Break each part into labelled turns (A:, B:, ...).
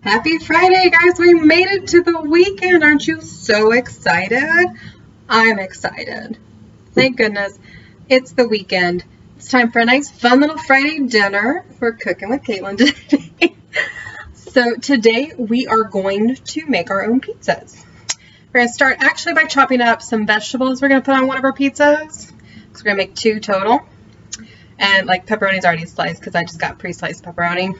A: Happy Friday, guys. We made it to the weekend. Aren't you so excited? I'm excited. Thank goodness it's the weekend. It's time for a nice fun little Friday dinner. We're cooking with Kaitlin today. So today we are going to make our own pizzas. We're going to start actually by chopping up some vegetables we're going to put on one of our pizzas. So we're going to make 2 total. And like pepperoni's already sliced because I just got pre-sliced pepperoni.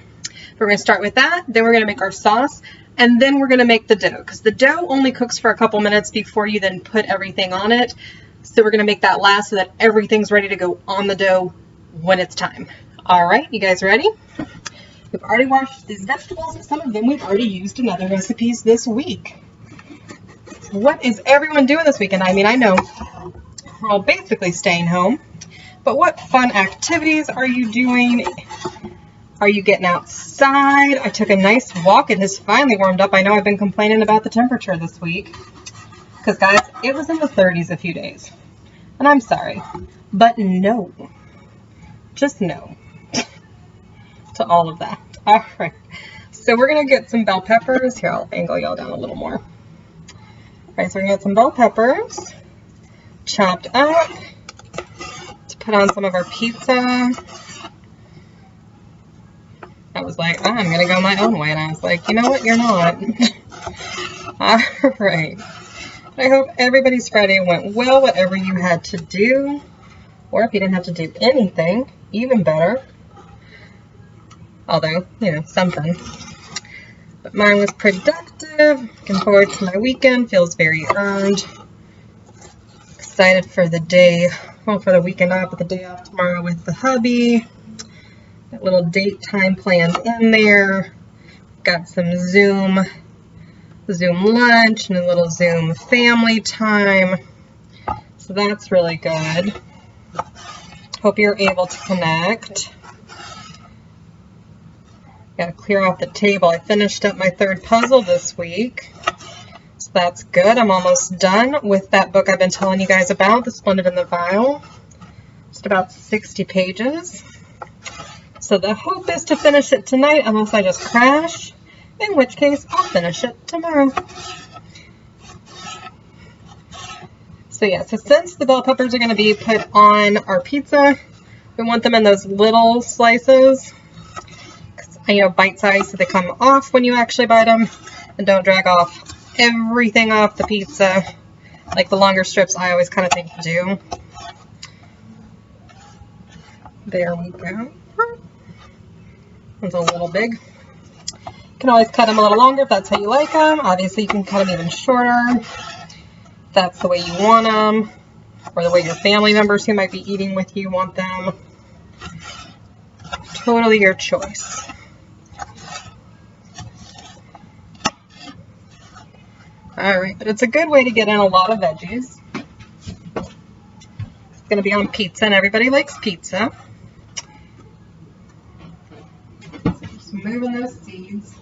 A: We're going to start with that, then we're going to make our sauce, and then we're going to make the dough, because the dough only cooks for a couple minutes before you then put everything on it. So we're going to make that last so that everything's ready to go on the dough when it's time. All right, you guys ready? We've already washed these vegetables. Some of them we've already used in other recipes this week. What is everyone doing this weekend? I mean, I know we're all basically staying home, but what fun activities are you doing? Are you getting outside? I took a nice walk. It has finally warmed up. I know I've been complaining about the temperature this week. Because, guys, it was in the 30s a few days. And I'm sorry. But no. Just no. To all of that. All right. So we're going to get some bell peppers. Here, I'll angle y'all down a little more. All right, so we're going to get some bell peppers. Chopped up. To put on some of our pizza. I was like, I'm going to go my own way. And I was like, you know what? You're not. All right. I hope everybody's Friday went well, whatever you had to do. Or if you didn't have to do anything, even better. Although, you know, something. But mine was productive. Looking forward to my weekend. Feels very earned. Excited for the day. Well, for the weekend off, but the day off tomorrow with the hubby. Got little date time planned in there. Got some Zoom lunch and a little Zoom family time. So that's really good. Hope you're able to connect. Got to clear off the table. I finished up my 3rd puzzle this week. So that's good. I'm almost done with that book I've been telling you guys about, The Splendid and the Vile. Just about 60 pages. So the hope is to finish it tonight, unless I just crash, in which case I'll finish it tomorrow. So yeah, so since the bell peppers are going to be put on our pizza, we want them in those little slices, you know, bite-sized, so they come off when you actually bite them, and don't drag off everything off the pizza, like the longer strips I always kind of think do. There we go. One's a little big. You can always cut them a little longer if that's how you like them. Obviously, you can cut them even shorter if that's the way you want them, or the way your family members who might be eating with you want them. Totally your choice. Alright, but it's a good way to get in a lot of veggies. It's going to be on pizza, and everybody likes pizza. Just moving those seeds.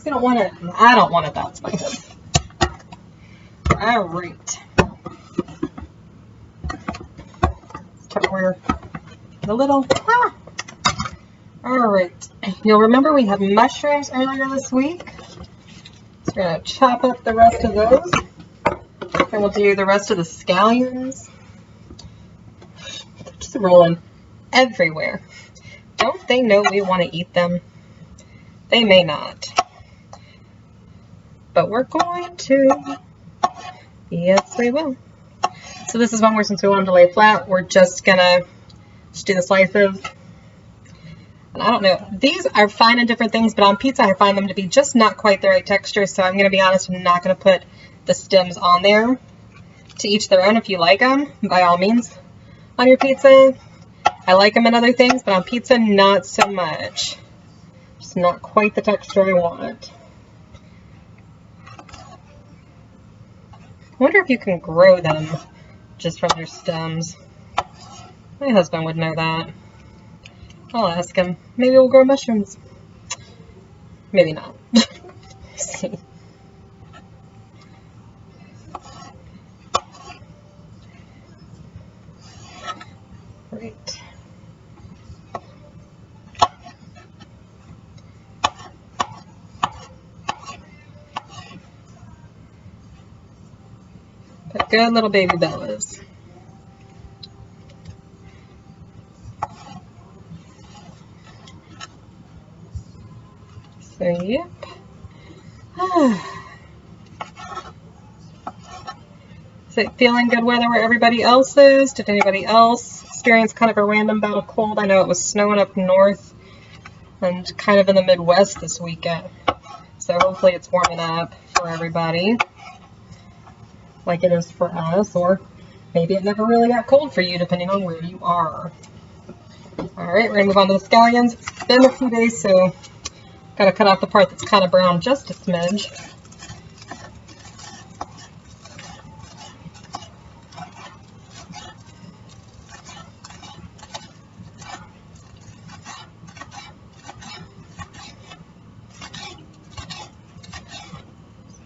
A: I don't want it that spicy. Alright. Tupperware a little. Alright. You'll remember we had mushrooms earlier this week. So we're going to chop up the rest of those. And we'll do the rest of the scallions. They're just rolling everywhere. Don't they know we want to eat them? They may not. But we're going to. Yes, we will. So this is one where, since we wanted to lay flat, we're just going to do the slices. And I don't know. These are fine in different things, but on pizza I find them to be just not quite the right texture. So I'm going to be honest, I'm not going to put the stems on there. To each their own. If you like them, by all means, on your pizza. I like them in other things, but on pizza, not so much. Just not quite the texture I want. I wonder if you can grow them just from their stems. My husband would know that. I'll ask him. Maybe we'll grow mushrooms. Maybe not. See. Great. good little baby bellas. So, yep. Is it feeling good weather where everybody else is? Did anybody else experience kind of a random bout of cold? I know it was snowing up north and kind of in the Midwest this weekend. So hopefully it's warming up for everybody like it is for us, or maybe it never really got cold for you depending on where you are. Alright, we're going to move on to the scallions. It's been a few days, so got to cut off the part that's kind of brown just a smidge.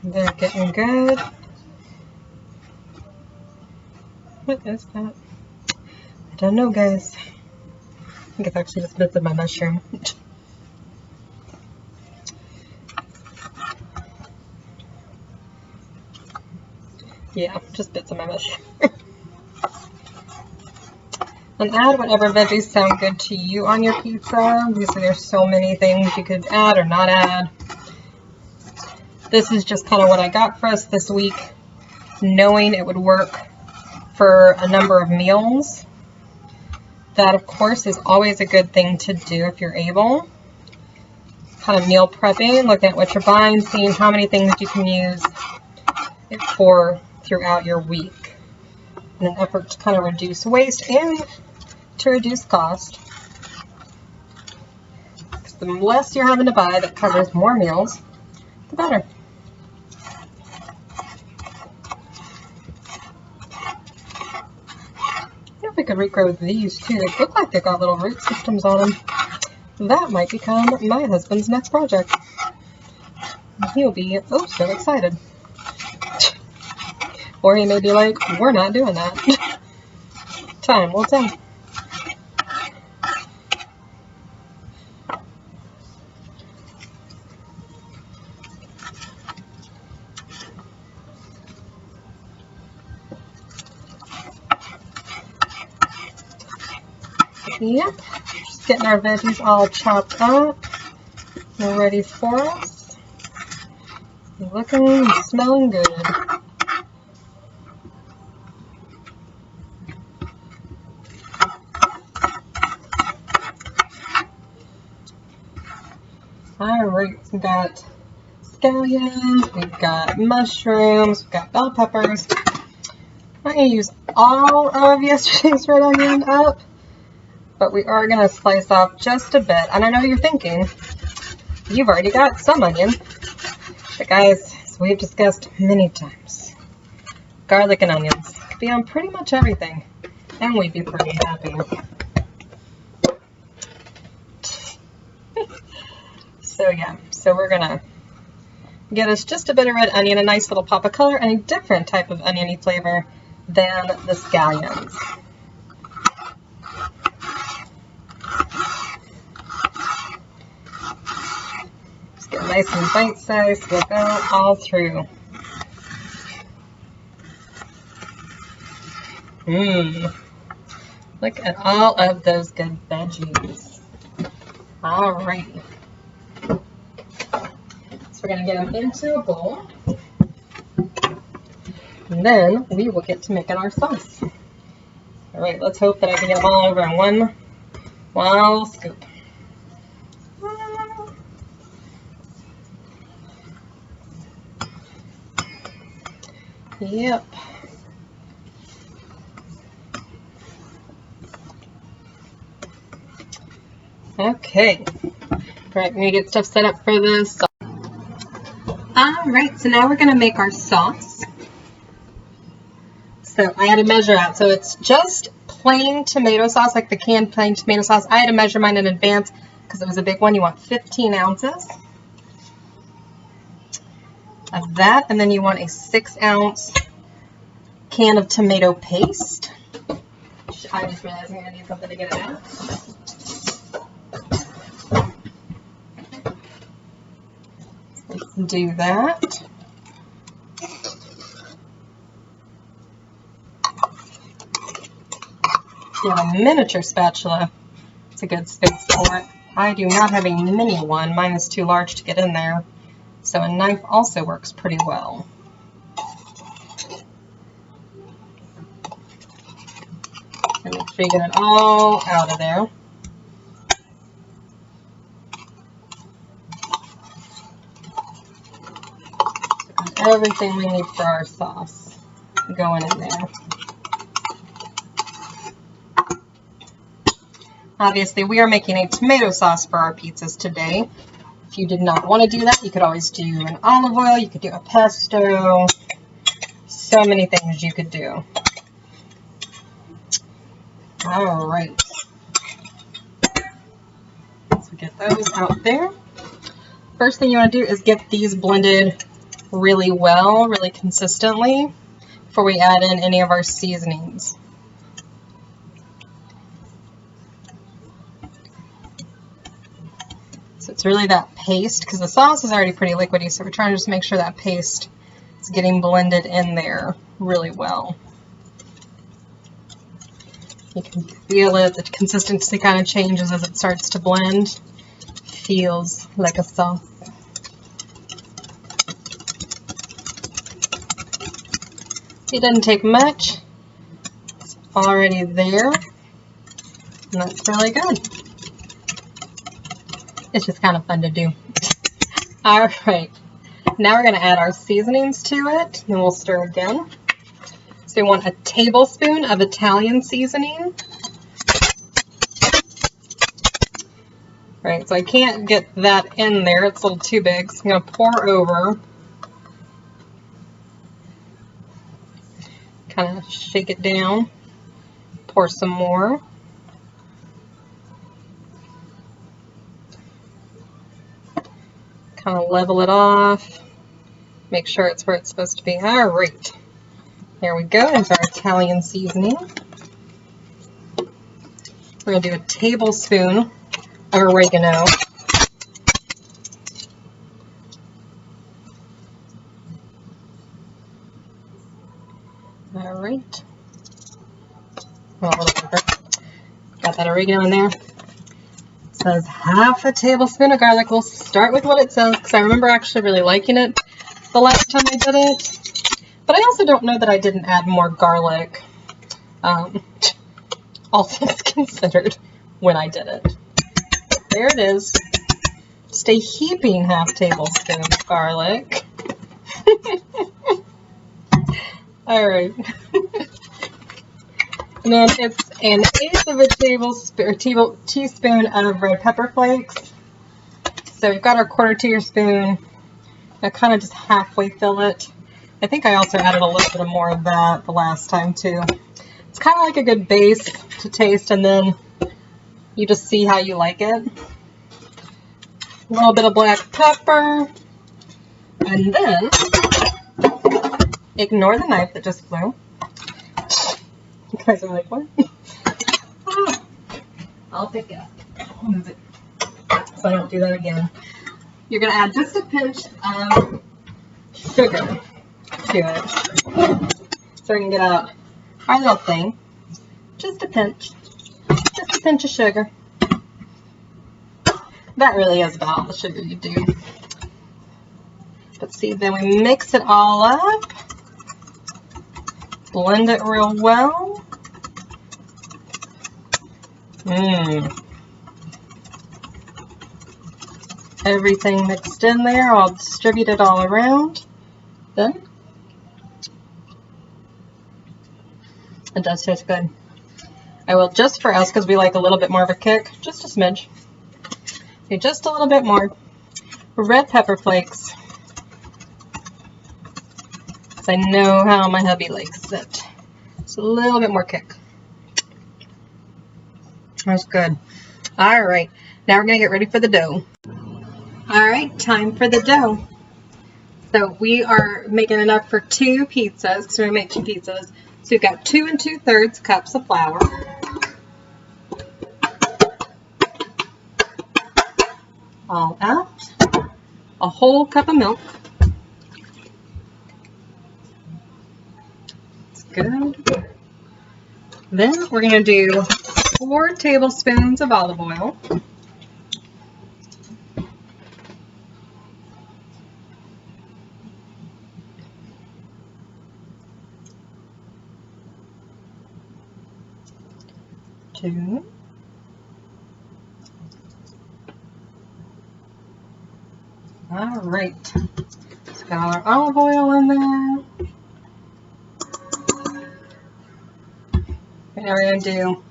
A: They're getting good. What is that? I don't know, guys. I think it's actually just bits of my mushroom. Yeah, just bits of my mushroom. And add whatever veggies sound good to you on your pizza. Obviously, there's so many things you could add or not add. This is just kind of what I got for us this week, knowing it would work for a number of meals. That, of course, is always a good thing to do if you're able. Kind of meal prepping, looking at what you're buying, seeing how many things you can use it for throughout your week in an effort to kind of reduce waste and to reduce cost. Because the less you're having to buy that covers more meals, the better. I could regrow these too. They look like they've got little root systems on them. That might become my husband's next project. He'll be oh so excited. Or he may be like, we're not doing that. Time will tell. Yep, just getting our veggies all chopped up and ready for us. Looking and smelling good. Alright, we've got scallions, we've got mushrooms, we've got bell peppers. I'm not going to use all of yesterday's red onion up, but we are going to slice off just a bit. And I know you're thinking, you've already got some onion. But guys, as we've discussed many times, garlic and onions could be on pretty much everything, and we'd be pretty happy. So yeah, so we're going to get us just a bit of red onion, a nice little pop of color, and a different type of oniony flavor than the scallions. Get nice and bite-sized, we'll go all through. Look at all of those good veggies. Alrighty. So we're going to get them into a bowl. And then we will get to making our sauce. Alright, let's hope that I can get them all over in one wild scoop. Yep. Okay. Alright, we need to get stuff set up for this. Alright, so now we're going to make our sauce. So I had to measure out. So it's just plain tomato sauce, like the canned plain tomato sauce. I had to measure mine in advance because it was a big one. You want 15 ounces of that, and then you want a 6-ounce can of tomato paste. I just realized I'm going to need something to get it out. Let's do that. you have a miniature spatula, it's a good space for it. I do not have a mini one. Mine is too large to get in there. So a knife also works pretty well. And make sure you get it all out of there. So everything we need for our sauce going in there. Obviously, we are making a tomato sauce for our pizzas today. If you did not want to do that, you could always do an olive oil. You could do a pesto. So many things you could do. All right. So get those out there. First thing you want to do is get these blended really well, really consistently, before we add in any of our seasonings. So it's really that paste, because the sauce is already pretty liquidy, so we're trying to just make sure that paste is getting blended in there really well. You can feel it, the consistency kind of changes as it starts to blend. Feels like a sauce. It doesn't take much. It's already there. And that's really good. It's just kind of fun to do. All right. Now we're going to add our seasonings to it, and we'll stir again. So we want a tablespoon of Italian seasoning. All right, so I can't get that in there. It's a little too big, so I'm going to pour over. Kind of shake it down. Pour some more. Kind of level it off. Make sure it's where it's supposed to be. All right. There we go. There's our Italian seasoning. We're going to do a tablespoon of oregano. All right. Well, a little bit. Got that oregano in there. It says half a tablespoon of garlic. We'll start with what it says, because I remember actually really liking it the last time I did it. But I also don't know that I didn't add more garlic, all things considered, when I did it. There it is. Just a heaping half tablespoon of garlic. All right. And then it's an eighth of a teaspoon of red pepper flakes. So we've got our quarter teaspoon. I kind of just halfway fill it. I think I also added a little bit more of that the last time too. It's kind of like a good base to taste, and then you just see how you like it. A little bit of black pepper, and then ignore the knife that just flew. You guys are like, what? Ah, I'll pick it up. I'll move it so I don't do that again. You're going to add just a pinch of sugar to it. So we can get out our little thing. Just a pinch. Just a pinch of sugar. That really is about all the sugar you do. But see, then we mix it all up. Blend it real well. Everything mixed in there. I'll distribute it all around. Then it does taste good. I will, just for us, because we like a little bit more of a kick, just a smidge. Okay, just a little bit more red pepper flakes. Because I know how my hubby likes it. Just a little bit more kick. That's good. All right, now we're going to get ready for the dough. All right, time for the dough. So we are making enough for 2 pizzas, because we're going to make 2 pizzas. So we've got 2 2/3 cups of flour. All out. A whole cup of milk. It's good. Then we're going to do 4 tablespoons of olive oil. Two. All right. Let's got our olive oil in there. And now we're going to do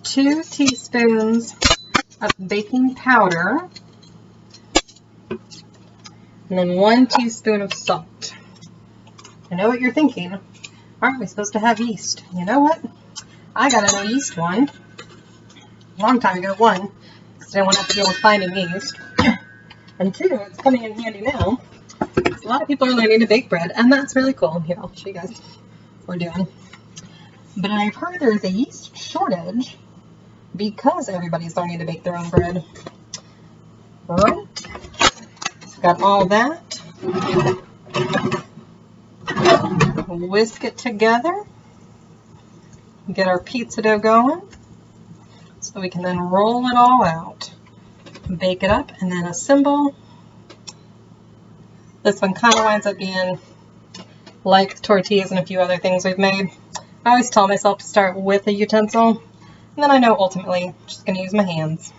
A: 2 teaspoons of baking powder and then 1 teaspoon of salt. I know what you're thinking. Aren't we supposed to have yeast? You know what? I got a no yeast one a long time ago. 1, because I didn't want to have to deal with finding yeast. And 2, it's coming in handy now. A lot of people are learning to bake bread, and that's really cool. Here, I'll show you guys what we're doing. But I've heard there's a yeast shortage because everybody's learning to bake their own bread. Right? So got all that. Whisk it together. Get our pizza dough going so we can then roll it all out. Bake it up and then assemble. This one kind of winds up being like tortillas and a few other things we've made. I always tell myself to start with a utensil, and then I know ultimately I'm just going to use my hands.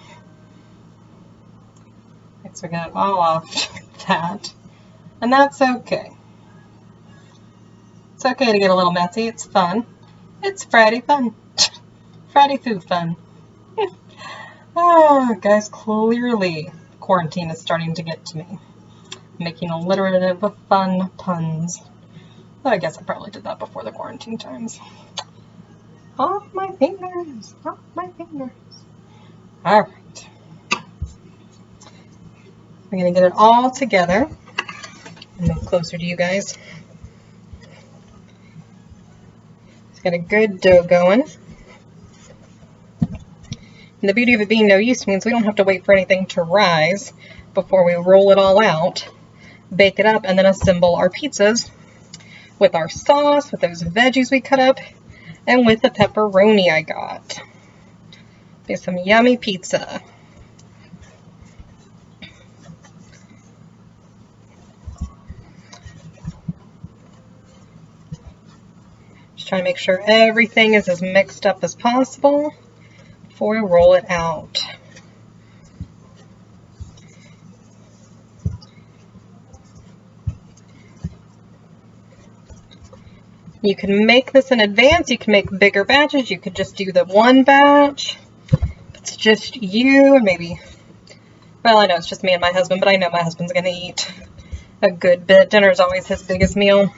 A: So we get it all off that, and that's okay. It's okay to get a little messy. It's fun. It's Friday fun. Friday food fun. Oh, guys, clearly quarantine is starting to get to me. Making alliterative fun puns. But I guess I probably did that before the quarantine times. Off my fingers. Off my fingers. Alright. We're going to get it all together. And move closer to you guys. Let's get a good dough going. And the beauty of it being no yeast means we don't have to wait for anything to rise before we roll it all out, bake it up, and then assemble our pizzas with our sauce, with those veggies we cut up, and with the pepperoni I got. Get some yummy pizza. Just trying to make sure everything is as mixed up as possible before we roll it out. You can make this in advance. You can make bigger batches. You could just do the one batch. It's just you and maybe, well, I know it's just me and my husband, but I know my husband's going to eat a good bit. Dinner is always his biggest meal.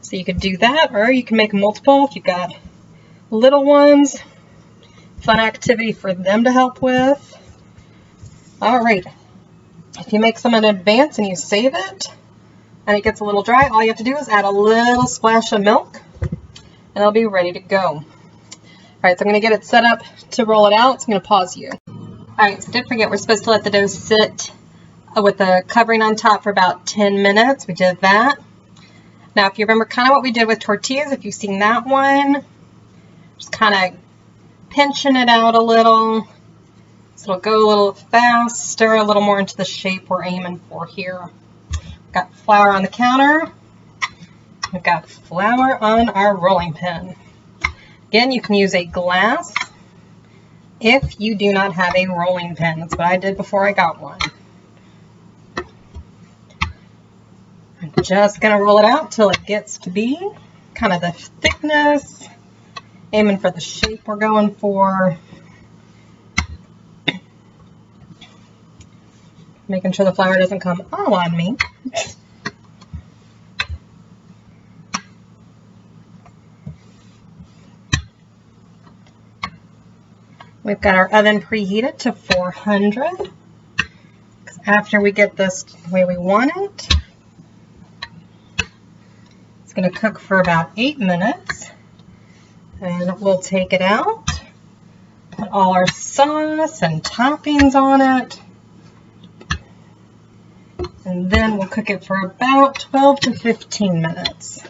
A: So you could do that, or you can make multiple if you've got little ones. Fun activity for them to help with. All right. If you make some in advance and you save it and it gets a little dry, all you have to do is add a little splash of milk and it'll be ready to go. All right, so I'm going to get it set up to roll it out. So I'm going to pause you. All right, so don't forget we're supposed to let the dough sit with the covering on top for about 10 minutes. We did that. Now, if you remember kind of what we did with tortillas, if you've seen that one, just kind of pinching it out a little, so it'll go a little faster, a little more into the shape we're aiming for here. We've got flour on the counter. We've got flour on our rolling pin. Again, you can use a glass if you do not have a rolling pin. That's what I did before I got one. I'm just going to roll it out till it gets to be kind of the thickness. Aiming for the shape we're going for. Making sure the flour doesn't come all on me. We've got our oven preheated to 400. After we get this the way we want it, it's going to cook for about 8 minutes. And we'll take it out, put all our sauce and toppings on it, and then we'll cook it for about 12 to 15 minutes.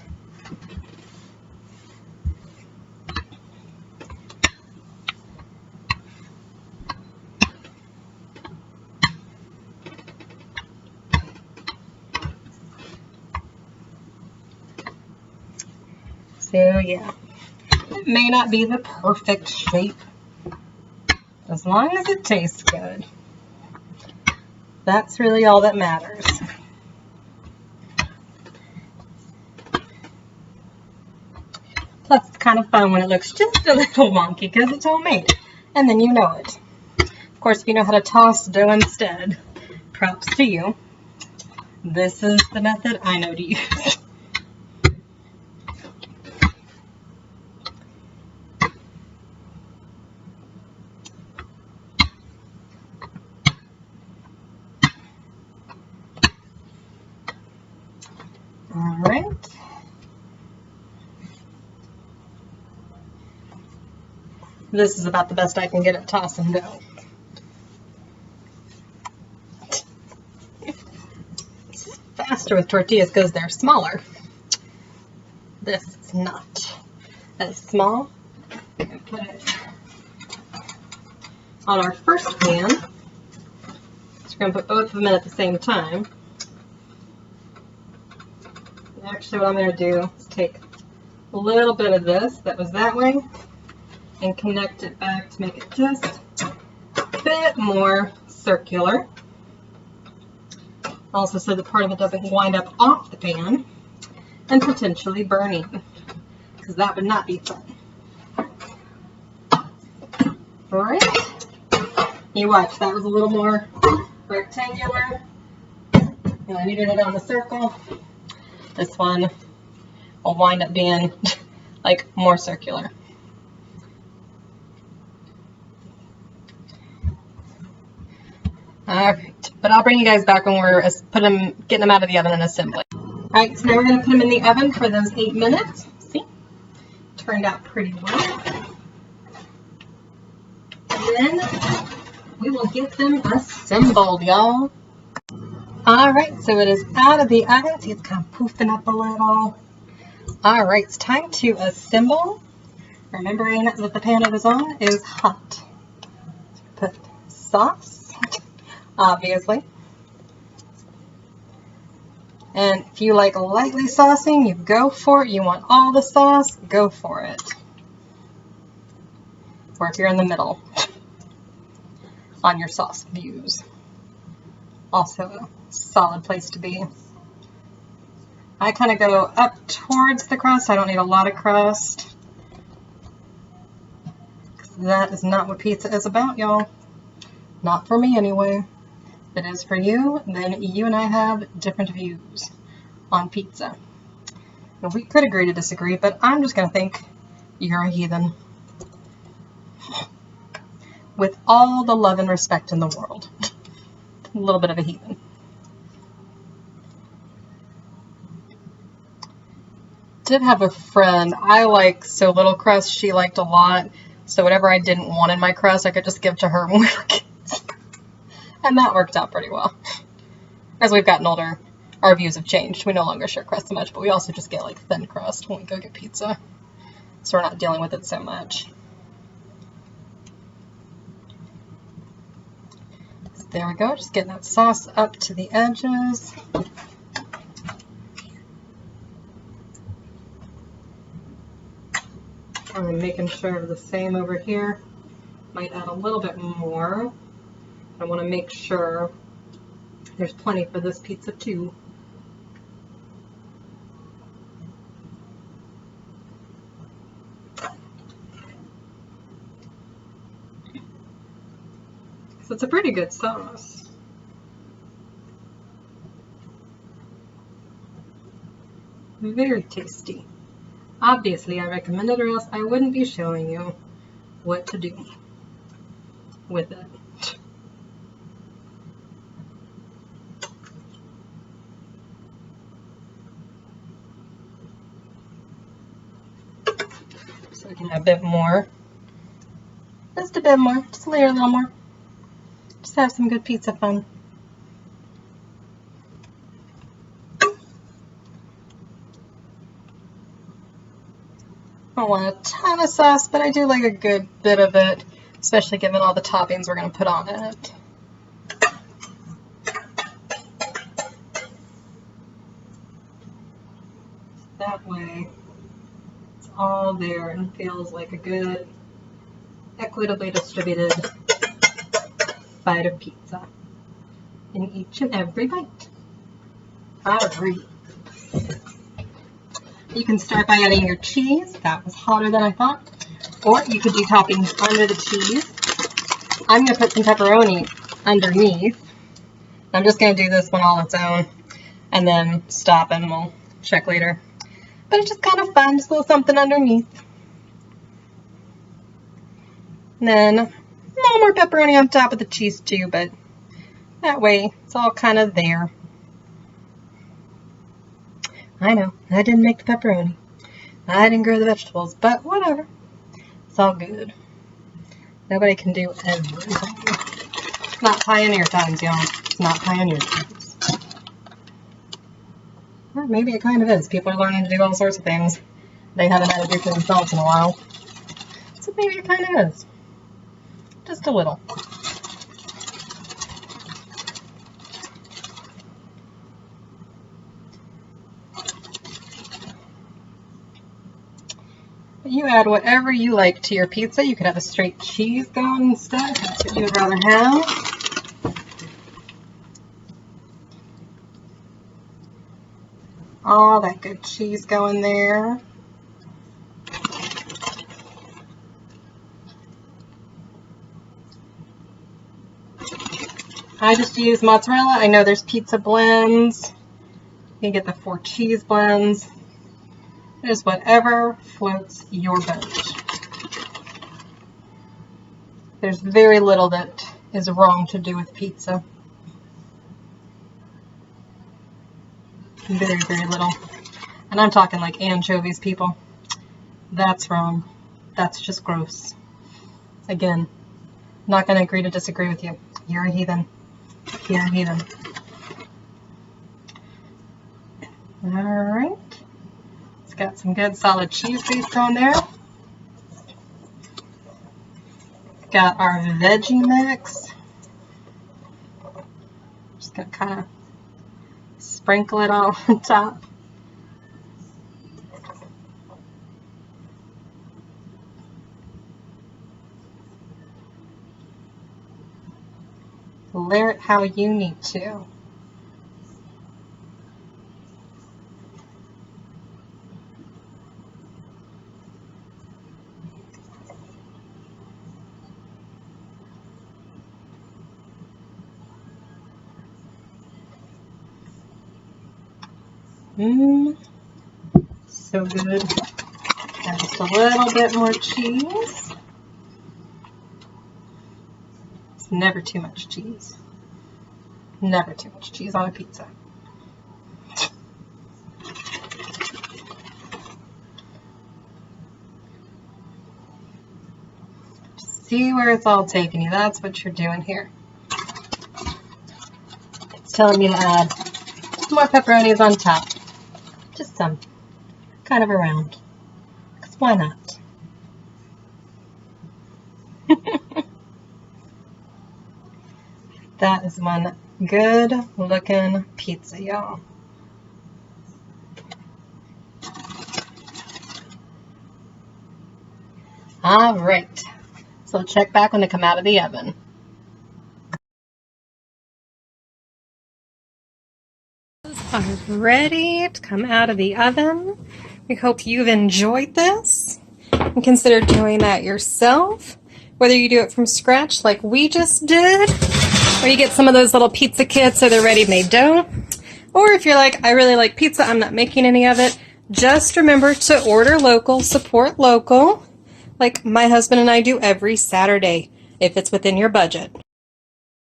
A: So yeah, it may not be the perfect shape, as long as it tastes good. That's really all that matters. Plus, it's kind of fun when it looks just a little wonky because it's homemade, and then you know it. Of course, if you know how to toss dough instead, props to you. This is the method I know to use. All right. This is about the best I can get at tossing dough. It's faster with tortillas because they're smaller. This is not as small. And put it on our first pan. So we're going to put both of them in at the same time. Actually, what I'm going to do is take a little bit of this that was that way and connect it back to make it just a bit more circular. Also, so the part of it doesn't wind up off the pan and potentially burning, because that would not be fun. All right, you watch, that was a little more rectangular, and I needed it on the circle. This one will wind up being like more circular. All right, but I'll bring you guys back when we're getting them out of the oven and assembling. All right, so now we're going to put them in the oven for those 8 minutes. See, turned out pretty well. And then we will get them assembled, y'all. All right, so it is out of the oven. See, it's kind of poofing up a little. All right, it's time to assemble. Remembering that the pan it is on is hot. Put sauce, obviously. And if you like lightly saucing, you go for it. You want all the sauce, go for it. Or if you're in the middle on your sauce views. Also a solid place to be. I kind of go up towards the crust. I don't need a lot of crust. That is not what pizza is about, y'all. Not for me anyway. If it is for you, then you and I have different views on pizza. And we could agree to disagree, but I'm just going to think you're a heathen. With all the love and respect in the world. A little bit of a heathen. Did have a friend, I like so little crust, she liked a lot. So whatever I didn't want in my crust, I could just give to her when we were kids. And that worked out pretty well. As we've gotten older, our views have changed. We no longer share crust so much, but we also just get like thin crust when we go get pizza. So we're not dealing with it so much. So there we go, just getting that sauce up to the edges. I'm making sure the same over here. Might add a little bit more. I want to make sure there's plenty for this pizza too. So it's a pretty good sauce. Very tasty. Obviously, I recommend it, or else I wouldn't be showing you what to do with it. So we can have a bit more. Just a bit more. Just layer a little more. Just have some good pizza fun. I don't want a ton of sauce, but I do like a good bit of it, especially given all the toppings we're going to put on it. That way, it's all there and feels like a good, equitably distributed bite of pizza in each and every bite. I agree. You can start by adding your cheese. That was hotter than I thought. Or you could do toppings under the cheese. I'm going to put some pepperoni underneath. I'm just going to do this one all its own and then stop and we'll check later. But it's just kind of fun, just a little something underneath. And then a little more pepperoni on top of the cheese too, but that way it's all kind of there. I know, I didn't make the pepperoni. I didn't grow the vegetables, but whatever. It's all good. Nobody can do everything. It's not pioneer times, y'all. It's not pioneer times. Or maybe it kind of is. People are learning to do all sorts of things they haven't had to do for themselves in a while. So maybe it kind of is. Just a little. You add whatever you like to your pizza. You could have a straight cheese going instead, if that's what you would rather have. All that good cheese going there. I just use mozzarella. I know there's pizza blends. You can get the 4 cheese blends. Just whatever floats your boat. There's very little that is wrong to do with pizza. Very, very little. And I'm talking like anchovies, people. That's wrong. That's just gross. Again, not going to agree to disagree with you. You're a heathen. You're a heathen. All right. Got some good solid cheese base going there. Got our veggie mix. Just gonna kind of sprinkle it all on top. Layer it how you need to. So good. Add just a little bit more cheese. It's never too much cheese. Never too much cheese on a pizza. See where it's all taking you. That's what you're doing here. It's telling you to add more pepperonis on top. Just some. Kind of around. Because why not? That is one good looking pizza, y'all. All right. So check back when they come out of the oven. Are ready to come out of the oven. We hope you've enjoyed this and consider doing that yourself. Whether you do it from scratch like we just did, or you get some of those little pizza kits or the ready-made dough, or if you're like, I really like pizza, I'm not making any of it, just remember to order local, support local, like my husband and I do every Saturday, if it's within your budget.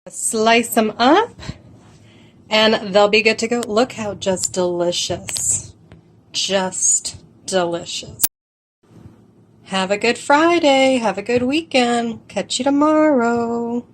A: Slice them up, and they'll be good to go. Look how just delicious. Just delicious. Have a good Friday. Have a good weekend. Catch you tomorrow.